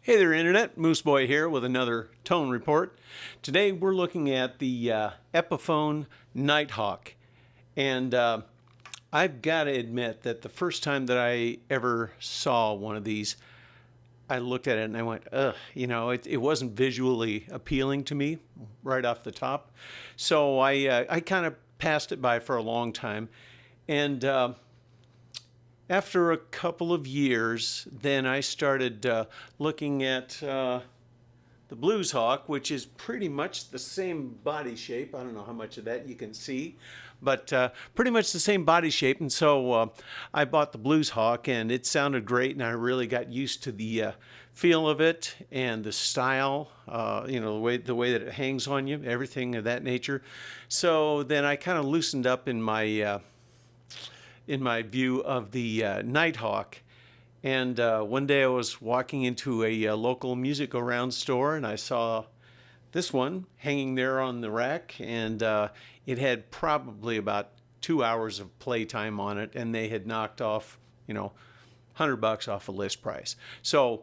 Hey there, Internet. Moose Boy here with another tone report. Today we're looking at the Epiphone Nighthawk. And I've got to admit that the first time that I ever saw one of these, I looked at it and I went, ugh, it wasn't visually appealing to me right off the top. So I kind of passed it by for a long time. And after a couple of years, then I started looking at the Blues Hawk, which is pretty much the same body shape. I don't know how much of that you can see, but pretty much the same body shape. And so I bought the Blues Hawk, and it sounded great, and I really got used to the feel of it and the style, the way that it hangs on you, everything of that nature. So then I kind of loosened up in my view of the Nighthawk. And one day I was walking into a local music around store, and I saw this one hanging there on the rack, and it had probably about 2 hours of playtime on it, and they had knocked off, $100 off a list price. So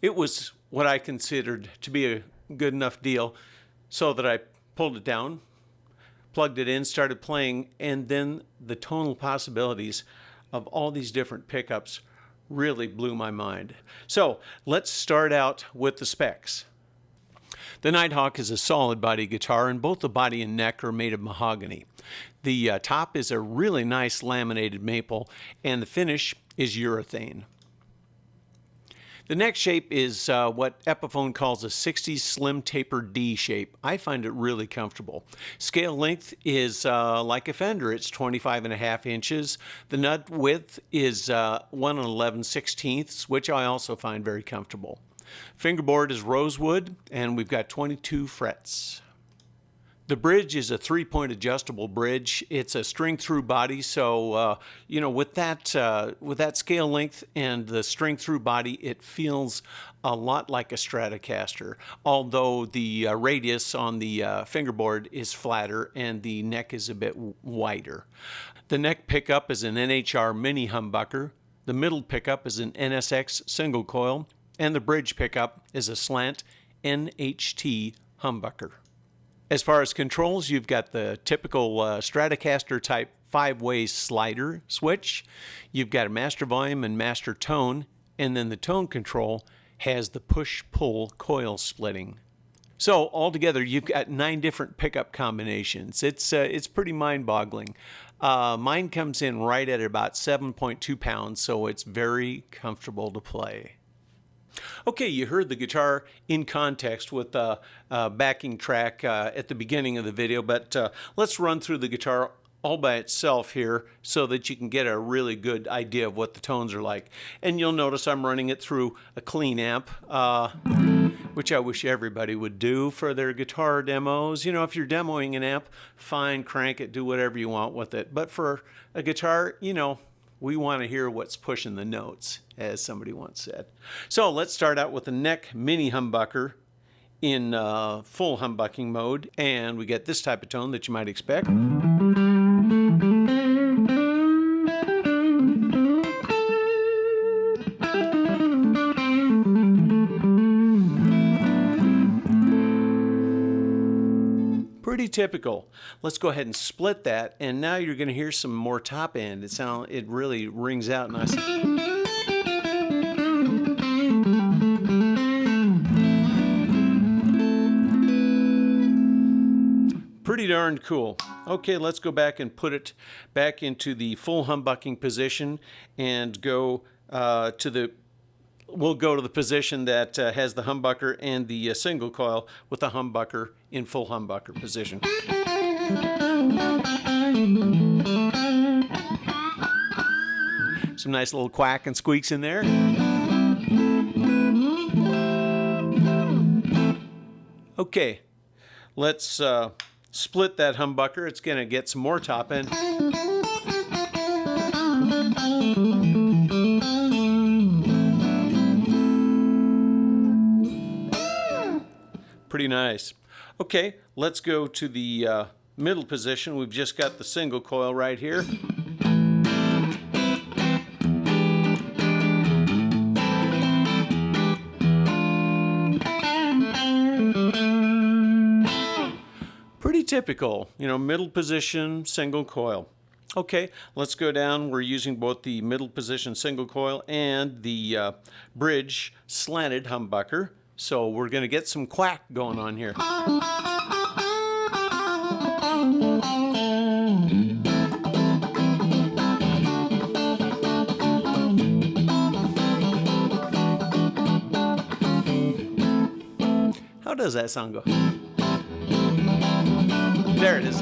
it was what I considered to be a good enough deal, so that I pulled it down, plugged it in, started playing, and then the tonal possibilities of all these different pickups really blew my mind. So let's start out with the specs. The Nighthawk is a solid body guitar, and both the body and neck are made of mahogany. The top is a really nice laminated maple, and the finish is urethane. The neck shape is what Epiphone calls a 60s slim taper D shape. I find it really comfortable. Scale length is like a Fender. It's 25.5 inches. The nut width is 1 11/16, which I also find very comfortable. Fingerboard is rosewood, and we've got 22 frets. The bridge is a 3-point adjustable bridge. It's a string-through body, so with that scale length and the string-through body, it feels a lot like a Stratocaster. Although the radius on the fingerboard is flatter and the neck is a bit wider. The neck pickup is an NHR mini humbucker. The middle pickup is an NSX single coil, and the bridge pickup is a slant NHT humbucker. As far as controls, you've got the typical Stratocaster type 5-way slider switch. You've got a master volume and master tone, and then the tone control has the push-pull coil splitting. So altogether, you've got 9 different pickup combinations. It's pretty mind-boggling. Mine comes in right at about 7.2 pounds, so it's very comfortable to play. Okay, you heard the guitar in context with the backing track at the beginning of the video, but let's run through the guitar all by itself here so that you can get a really good idea of what the tones are like. And you'll notice I'm running it through a clean amp, which I wish everybody would do for their guitar demos. If you're demoing an amp, fine, crank it, do whatever you want with it. But for a guitar, we want to hear what's pushing the notes, as somebody once said. So let's start out with the neck mini humbucker in full humbucking mode, and we get this type of tone that you might expect. Pretty typical. Let's go ahead and split that, and now you're going to hear some more top end. It really rings out nice. Pretty darn cool. Okay, let's go back and put it back into the full humbucking position and go We'll go to the position that has the humbucker and the single coil with the humbucker in full humbucker position. Some nice little quack and squeaks in there. Okay, let's split that humbucker. It's going to get some more top end. Pretty nice. Okay, let's go to the middle position. We've just got the single coil right here. typical, you know, middle position, single coil. Okay, let's go down. We're using both the middle position single coil and the bridge slanted humbucker. So we're going to get some quack going on here. How does that sound go? There it is.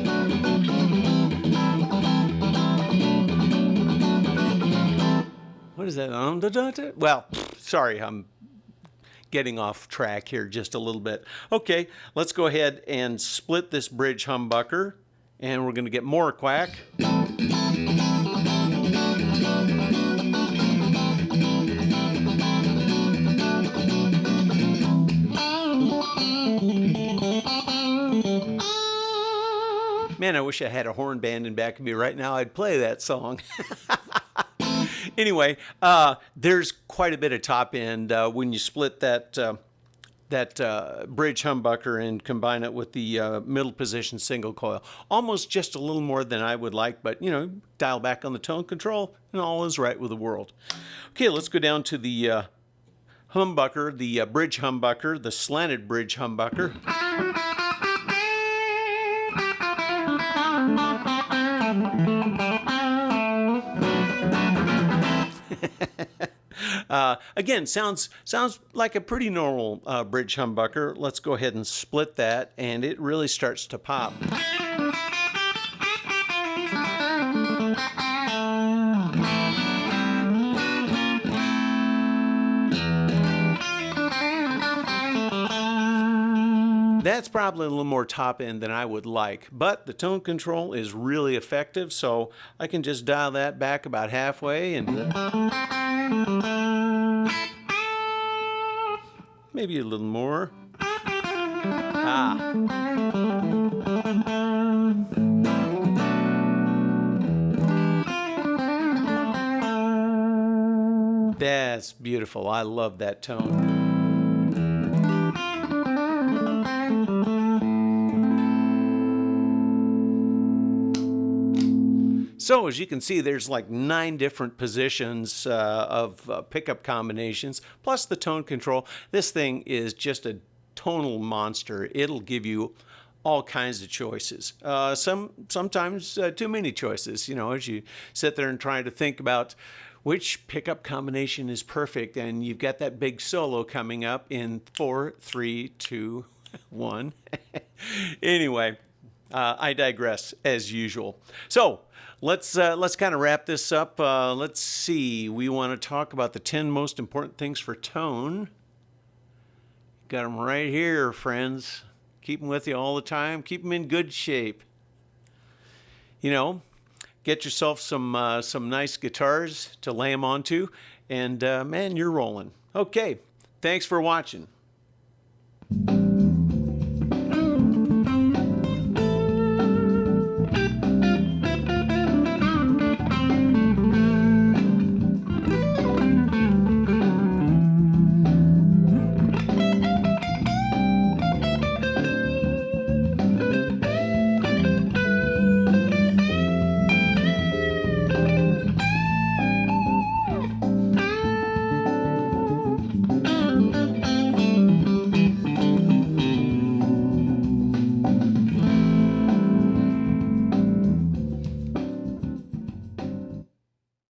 What is that? Well, sorry, I'm getting off track here just a little bit. Okay, let's go ahead and split this bridge humbucker, and we're going to get more quack. Man, I wish I had a horn band in back of me right now. I'd play that song. Anyway, there's quite a bit of top end when you split that bridge humbucker and combine it with the middle position single coil. Almost just a little more than I would like, but you know, dial back on the tone control and all is right with the world. Okay, let's go down to the humbucker, the bridge humbucker, the slanted bridge humbucker. Again, sounds like a pretty normal bridge humbucker. Let's go ahead and split that, and it really starts to pop. That's probably a little more top end than I would like, but the tone control is really effective, so I can just dial that back about halfway and maybe a little more. That's beautiful. I love that tone. So as you can see, there's like 9 different positions of pickup combinations, plus the tone control. This thing is just a tonal monster. It'll give you all kinds of choices. Sometimes too many choices, you know, as you sit there and try to think about which pickup combination is perfect, and you've got that big solo coming up in 4, 3, 2, 1. Anyway, I digress as usual. So let's kind of wrap this up. Let's see. We want to talk about the 10 most important things for tone. Got them right here, friends. Keep them with you all the time. Keep them in good shape. You know, get yourself some nice guitars to lay them onto, and man, you're rolling. Okay, thanks for watching.